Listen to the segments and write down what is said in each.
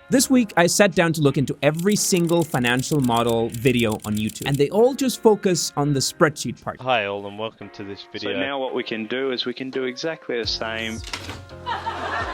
This week, I sat down to look into every single financial model video on YouTube, and they all just focus on the spreadsheet part. Hi all, and welcome to this video. So now what we can do is we can do exactly the same.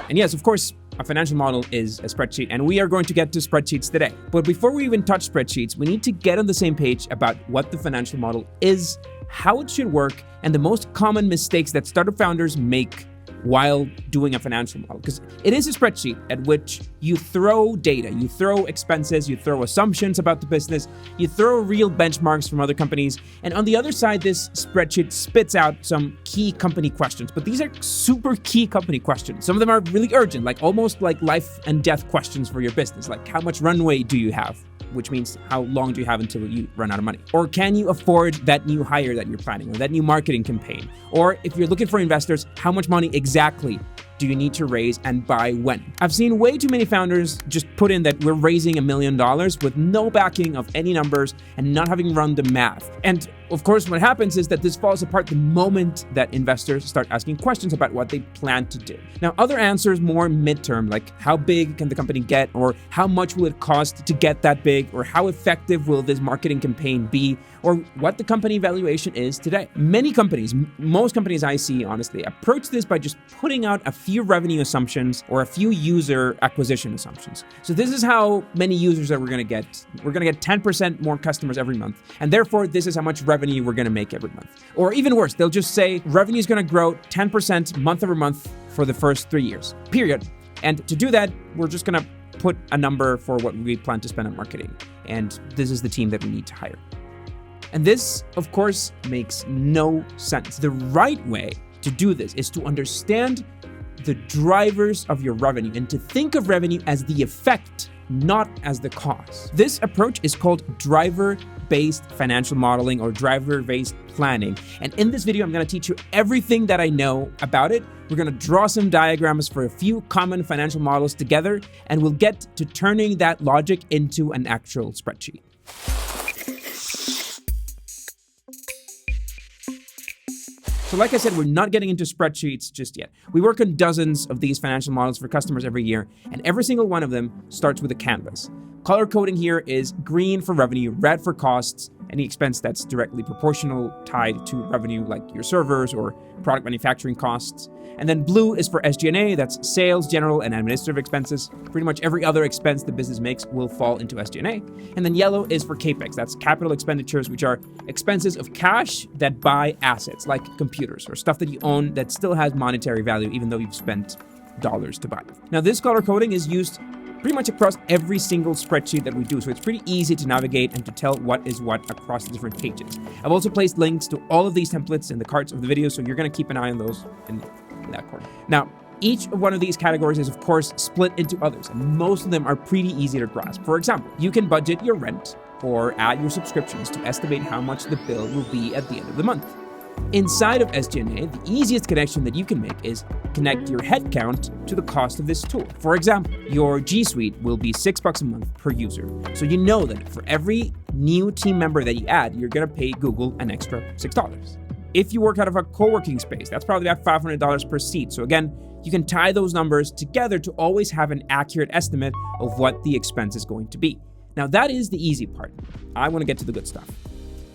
And yes, of course, a financial model is a spreadsheet, and we are going to get to spreadsheets today. But before we even touch spreadsheets, we need to get on the same page about what the financial model is, how it should work, and the most common mistakes that startup founders make while doing a financial model. Because it is a spreadsheet at which you throw data, you throw expenses, you throw assumptions about the business, you throw real benchmarks from other companies, and on the other side, this spreadsheet spits out some key company questions. But these are super key company questions. Some of them are really urgent, like almost like life and death questions for your business, like how much runway do you have? Which means how long do you have until you run out of money? Or can you afford that new hire that you're planning, or that new marketing campaign? Or if you're looking for investors, how much money exactly do you need to raise and by when? I've seen way too many founders just put in that we're raising $1 million with no backing of any numbers and not having run the math. And of course, what happens is that this falls apart the moment that investors start asking questions about what they plan to do. Now, other answers more midterm, like how big can the company get, or how much will it cost to get that big, or how effective will this marketing campaign be, or what the company valuation is today. Many companies, most companies I see, honestly, approach this by just putting out a few revenue assumptions or a few user acquisition assumptions. So this is how many users that we're going to get. We're going to get 10% more customers every month, and therefore this is how much revenue we're going to make every month. Or even worse, they'll just say revenue is going to grow 10% month over month for the first 3 years, period. And to do that, we're just going to put a number for what we plan to spend on marketing. And this is the team that we need to hire. And this, of course, makes no sense. The right way to do this is to understand the drivers of your revenue and to think of revenue as the effect, not as the cause. This approach is called driver-based financial modeling or driver-based planning. And in this video, I'm going to teach you everything that I know about it. We're going to draw some diagrams for a few common financial models together, and we'll get to turning that logic into an actual spreadsheet. So like I said, we're not getting into spreadsheets just yet. We work on dozens of these financial models for customers every year, and every single one of them starts with a canvas. Color coding here is green for revenue, red for costs, any expense that's directly proportional tied to revenue, like your servers or product manufacturing costs. And then blue is for SG&A, that's sales, general, and administrative expenses. Pretty much every other expense the business makes will fall into SG&A. And then yellow is for CAPEX, that's capital expenditures, which are expenses of cash that buy assets, like computers or stuff that you own that still has monetary value, even though you've spent dollars to buy it. Now, this color coding is used pretty much across every single spreadsheet that we do, so it's pretty easy to navigate and to tell what is what across the different pages. I've also placed links to all of these templates in the cards of the video, so you're going to keep an eye on those in that corner. Now, each of one of these categories is, of course, split into others, and most of them are pretty easy to grasp. For example, you can budget your rent or add your subscriptions to estimate how much the bill will be at the end of the month. Inside of SG&A, the easiest connection that you can make is connect your headcount to the cost of this tool. For example, your G Suite will be $6 a month per user. So you know that for every new team member that you add, you're going to pay Google an extra $6. If you work out of a co-working space, that's probably about $500 per seat. So again, you can tie those numbers together to always have an accurate estimate of what the expense is going to be. Now that is the easy part. I want to get to the good stuff.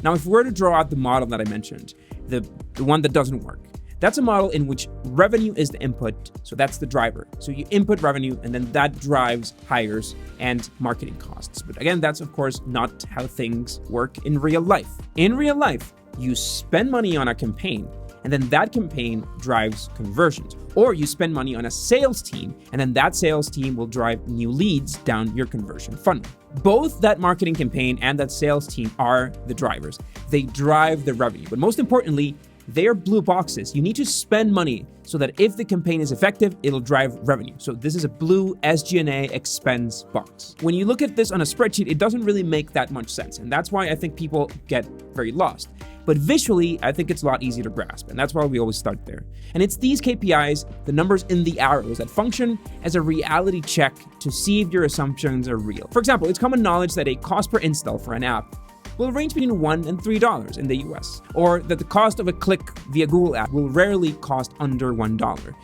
Now, if we were to draw out the model that I mentioned, the one that doesn't work, that's a model in which revenue is the input, so that's the driver. So you input revenue, and then that drives hires and marketing costs. But again, that's of course not how things work in real life. In real life, you spend money on a campaign, and then that campaign drives conversions. Or you spend money on a sales team, and then that sales team will drive new leads down your conversion funnel. Both that marketing campaign and that sales team are the drivers. They drive the revenue. But most importantly, they are blue boxes. You need to spend money so that if the campaign is effective, it'll drive revenue. So this is a blue SG&A expense box. When you look at this on a spreadsheet, it doesn't really make that much sense. And that's why I think people get very lost. But visually, I think it's a lot easier to grasp, and that's why we always start there. And it's these KPIs, the numbers in the arrows, that function as a reality check to see if your assumptions are real. For example, it's common knowledge that a cost per install for an app will range between $1 and $3 in the US, or that the cost of a click via Google app will rarely cost under $1.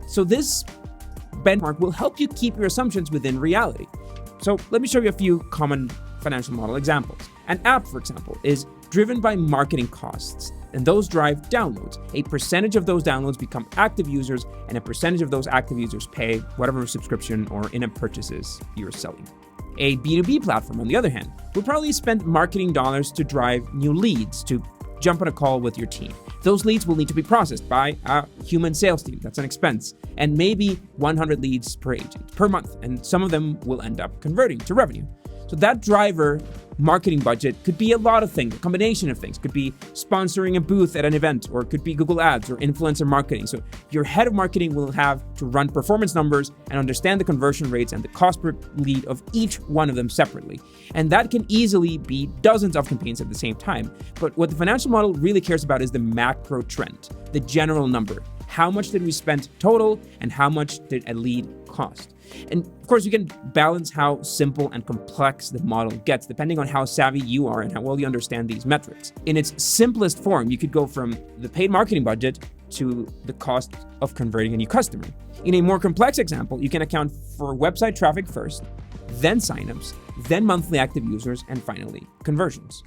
So this benchmark will help you keep your assumptions within reality. So let me show you a few common financial model examples. An app, for example, is driven by marketing costs, and those drive downloads. A percentage of those downloads become active users, and a percentage of those active users pay whatever subscription or in-app purchases you're selling. A B2B platform, on the other hand, will probably spend marketing dollars to drive new leads, to jump on a call with your team. Those leads will need to be processed by a human sales team. That's an expense. And maybe 100 leads per agent per month. And some of them will end up converting to revenue. So that driver marketing budget could be a lot of things, a combination of things. Could be sponsoring a booth at an event, or it could be Google Ads or influencer marketing. So your head of marketing will have to run performance numbers and understand the conversion rates and the cost per lead of each one of them separately. And that can easily be dozens of campaigns at the same time. But what the financial model really cares about is the macro trend, the general number. How much did we spend total, and how much did a lead cost? And of course, you can balance how simple and complex the model gets depending on how savvy you are and how well you understand these metrics. In its simplest form, you could go from the paid marketing budget to the cost of converting a new customer. In a more complex example, you can account for website traffic first, then signups, then monthly active users, and finally conversions.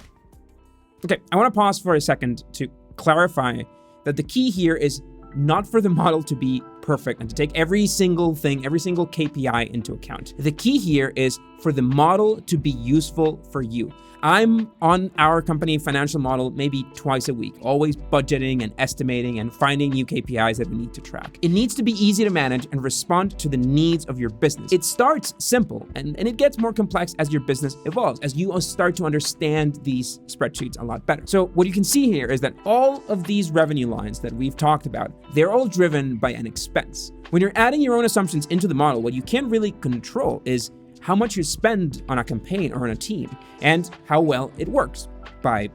Okay, I want to pause for a second to clarify that the key here is not for the model to be perfect and to take every single thing, every single KPI into account. The key here is for the model to be useful for you. I'm on our company financial model maybe twice a week, always budgeting and estimating and finding new KPIs that we need to track. It needs to be easy to manage and respond to the needs of your business. It starts simple and it gets more complex as your business evolves, as you start to understand these spreadsheets a lot better. So what you can see here is that all of these revenue lines that we've talked about, they're all driven by an expense. When you're adding your own assumptions into the model, what you can't really control is how much you spend on a campaign or on a team, and how well it works by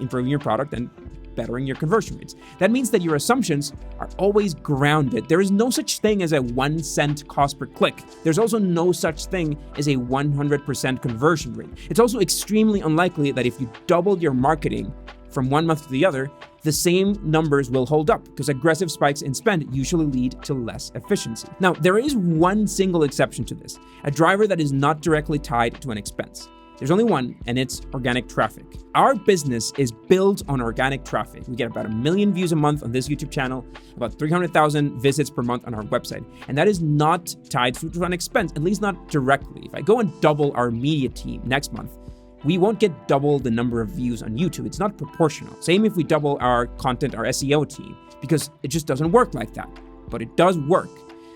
improving your product and bettering your conversion rates. That means that your assumptions are always grounded. There is no such thing as a 1 cent cost per click. There's also no such thing as a 100% conversion rate. It's also extremely unlikely that if you doubled your marketing from one month to the other, the same numbers will hold up, because aggressive spikes in spend usually lead to less efficiency. Now, there is one single exception to this, a driver that is not directly tied to an expense. There's only one, and it's organic traffic. Our business is built on organic traffic. We get about 1 million views a month on this YouTube channel, about 300,000 visits per month on our website. And that is not tied to an expense, at least not directly. If I go and double our media team next month, we won't get double the number of views on YouTube. It's not proportional. Same if we double our content, our SEO team, because it just doesn't work like that. But it does work.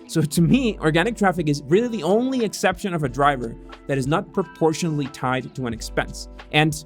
So to me, organic traffic is really the only exception of a driver that is not proportionally tied to an expense. And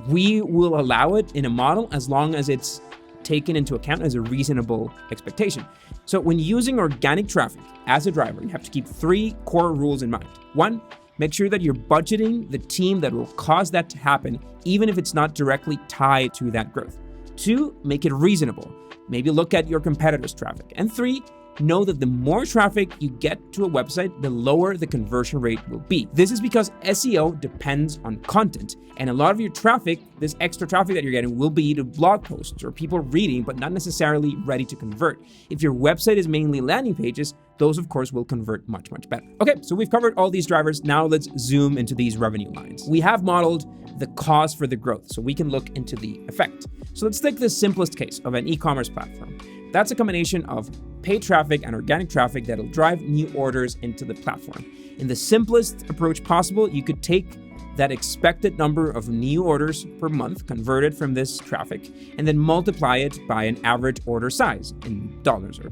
we will allow it in a model as long as it's taken into account as a reasonable expectation. So when using organic traffic as a driver, you have to keep 3 core rules in mind. 1, make sure that you're budgeting the team that will cause that to happen, even if it's not directly tied to that growth. 2, make it reasonable. Maybe look at your competitors' traffic. And 3, know that the more traffic you get to a website, the lower the conversion rate will be. This is because SEO depends on content, and a lot of your traffic, this extra traffic that you're getting, will be to blog posts or people reading, but not necessarily ready to convert. If your website is mainly landing pages, those of course will convert much, much better. Okay, so we've covered all these drivers. Now let's zoom into these revenue lines. We have modeled the cause for the growth, so we can look into the effect. So let's take the simplest case of an e-commerce platform. That's a combination of paid traffic and organic traffic that'll drive new orders into the platform. In the simplest approach possible, you could take that expected number of new orders per month converted from this traffic and then multiply it by an average order size in dollars or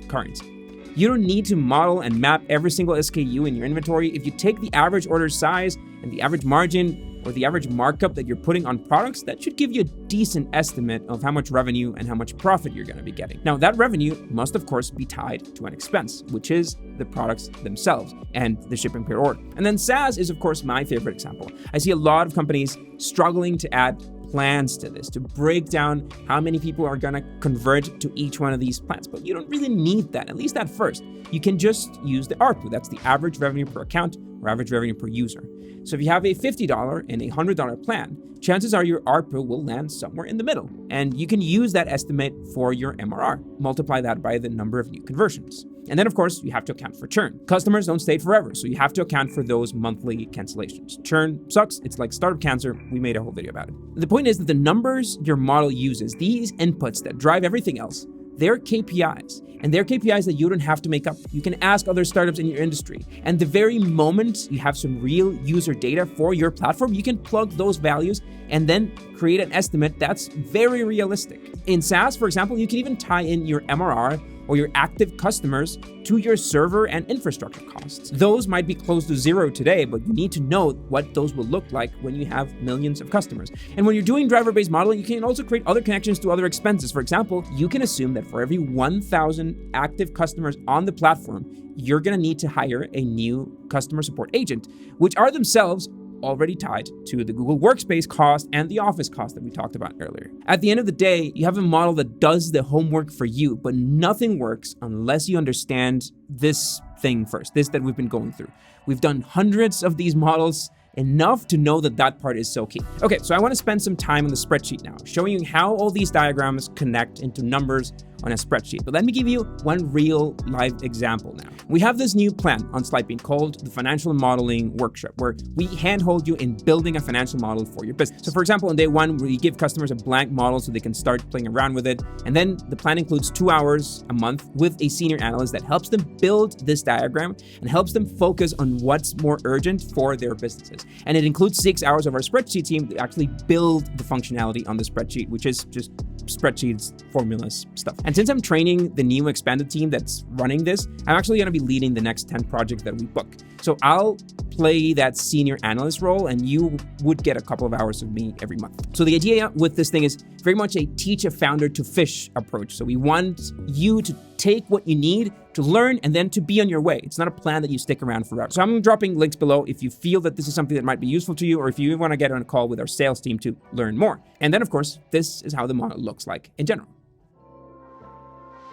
currency. You don't need to model and map every single SKU in your inventory. If you take the average order size and the average margin or the average markup that you're putting on products, that should give you a decent estimate of how much revenue and how much profit you're going to be getting. Now, that revenue must, of course, be tied to an expense, which is the products themselves and the shipping per order. And then SaaS is, of course, my favorite example. I see a lot of companies struggling to add plans to this, to break down how many people are going to convert to each one of these plans. But you don't really need that, at least at first. You can just use the ARPU. That's the average revenue per account or average revenue per user. So if you have a $50 and a $100 plan, chances are your ARPU will land somewhere in the middle. And you can use that estimate for your MRR. Multiply that by the number of new conversions. And then, of course, you have to account for churn. Customers don't stay forever, so you have to account for those monthly cancellations. Churn sucks. It's like startup cancer. We made a whole video about it. The point is that the numbers your model uses, these inputs that drive everything else, they're KPIs. And they're KPIs that you don't have to make up. You can ask other startups in your industry. And the very moment you have some real user data for your platform, you can plug those values and then create an estimate that's very realistic. In SaaS, for example, you can even tie in your MRR or your active customers to your server and infrastructure costs. Those might be close to zero today, but you need to know what those will look like when you have millions of customers. And when you're doing driver-based modeling, you can also create other connections to other expenses. For example, you can assume that for every 1,000 active customers on the platform, you're gonna need to hire a new customer support agent, which are themselves already tied to the Google Workspace cost and the Office cost that we talked about earlier. At the end of the day, you have a model that does the homework for you, but nothing works unless you understand this thing first, this that we've been going through. We've done hundreds of these models, enough to know that that part is so key. Okay, so I want to spend some time on the spreadsheet now, showing you how all these diagrams connect into numbers on a spreadsheet. But let me give you one real live example now. We have this new plan on Slidebean called the Financial Modeling Workshop, where we handhold you in building a financial model for your business. So for example, on day one, we give customers a blank model so they can start playing around with it. And then the plan includes 2 hours a month with a senior analyst that helps them build this diagram and helps them focus on what's more urgent for their businesses. And it includes 6 hours of our spreadsheet team to actually build the functionality on the spreadsheet, which is just spreadsheets, formulas, stuff. And since I'm training the new expanded team that's running this, I'm actually going to be leading the next 10 projects that we book. So I'll play that senior analyst role and you would get a couple of hours of me every month. So the idea with this thing is very much a teach a founder to fish approach. So we want you to take what you need to learn and then to be on your way. It's not a plan that you stick around forever. So I'm dropping links below if you feel that this is something that might be useful to you, or if you want to get on a call with our sales team to learn more. And then of course, this is how the model looks like in general.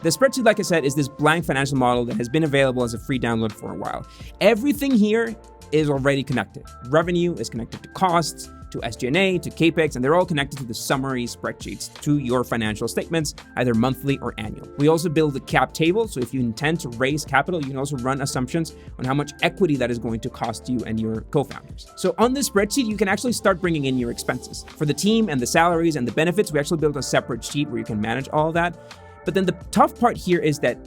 The spreadsheet, like I said, is this blank financial model that has been available as a free download for a while. Everything here is already connected. Revenue is connected to costs, to SG&A, to CAPEX, and they're all connected to the summary spreadsheets, to your financial statements, either monthly or annual. We also build a cap table, so if you intend to raise capital, you can also run assumptions on how much equity that is going to cost you and your co-founders. So on this spreadsheet, you can actually start bringing in your expenses. For the team and the salaries and the benefits, we actually built a separate sheet where you can manage all of that. But then the tough part here is that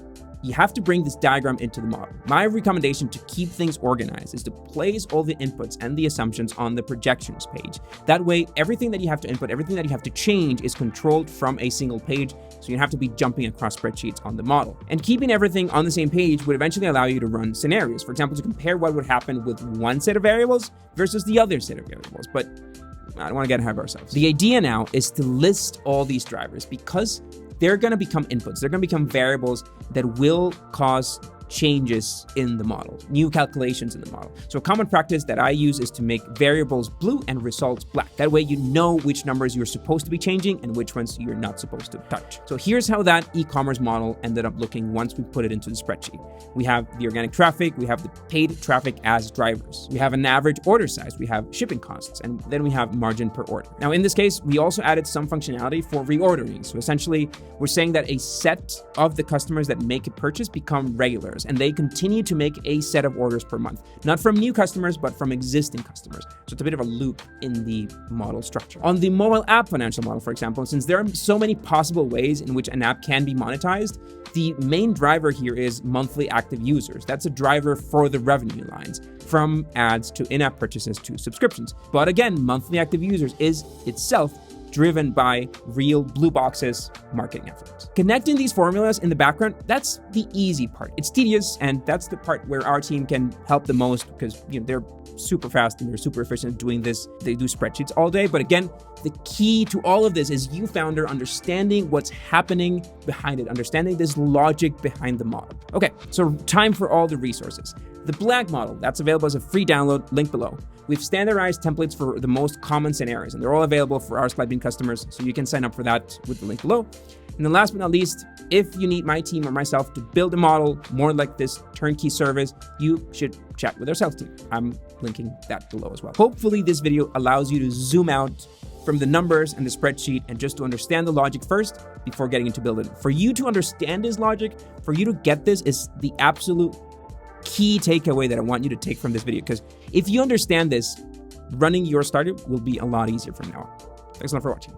you have to bring this diagram into the model. My recommendation to keep things organized is to place all the inputs and the assumptions on the projections page. That way, everything that you have to input, everything that you have to change is controlled from a single page, so you don't have to be jumping across spreadsheets on the model. And keeping everything on the same page would eventually allow you to run scenarios. For example, to compare what would happen with one set of variables versus the other set of variables. But I don't want to get ahead of ourselves. The idea now is to list all these drivers because they're going to become inputs. They're going to become variables that will cause changes in the model, new calculations in the model. So a common practice that I use is to make variables blue and results black. That way you know which numbers you're supposed to be changing and which ones you're not supposed to touch. So here's how that e-commerce model ended up looking once we put it into the spreadsheet. We have the organic traffic, we have the paid traffic as drivers. We have an average order size, we have shipping costs, and then we have margin per order. Now in this case, we also added some functionality for reordering. So essentially, we're saying that a set of the customers that make a purchase become regulars, and they continue to make a set of orders per month, not from new customers, but from existing customers. So it's a bit of a loop in the model structure. On the mobile app financial model, for example, since there are so many possible ways in which an app can be monetized, the main driver here is monthly active users. That's a driver for the revenue lines, from ads to in-app purchases to subscriptions. But again, monthly active users is itself driven by real blue boxes marketing efforts. Connecting these formulas in the background, that's the easy part. It's tedious, and that's the part where our team can help the most because they're super fast and they're super efficient at doing this. They do spreadsheets all day. But again, the key to all of this is you, founder, understanding what's happening behind it, understanding this logic behind the model. Okay, so time for all the resources. The blank model, that's available as a free download, link below. We've standardized templates for the most common scenarios, and they're all available for our Slidebean customers, so you can sign up for that with the link below. And then last but not least, if you need my team or myself to build a model more like this turnkey service, you should chat with our sales team. I'm linking that below as well. Hopefully this video allows you to zoom out, from the numbers and the spreadsheet and just to understand the logic first before getting into building. For you to understand this logic, for you to get this is the absolute key takeaway that I want you to take from this video. Because if you understand this, running your startup will be a lot easier from now on. Thanks a lot for watching.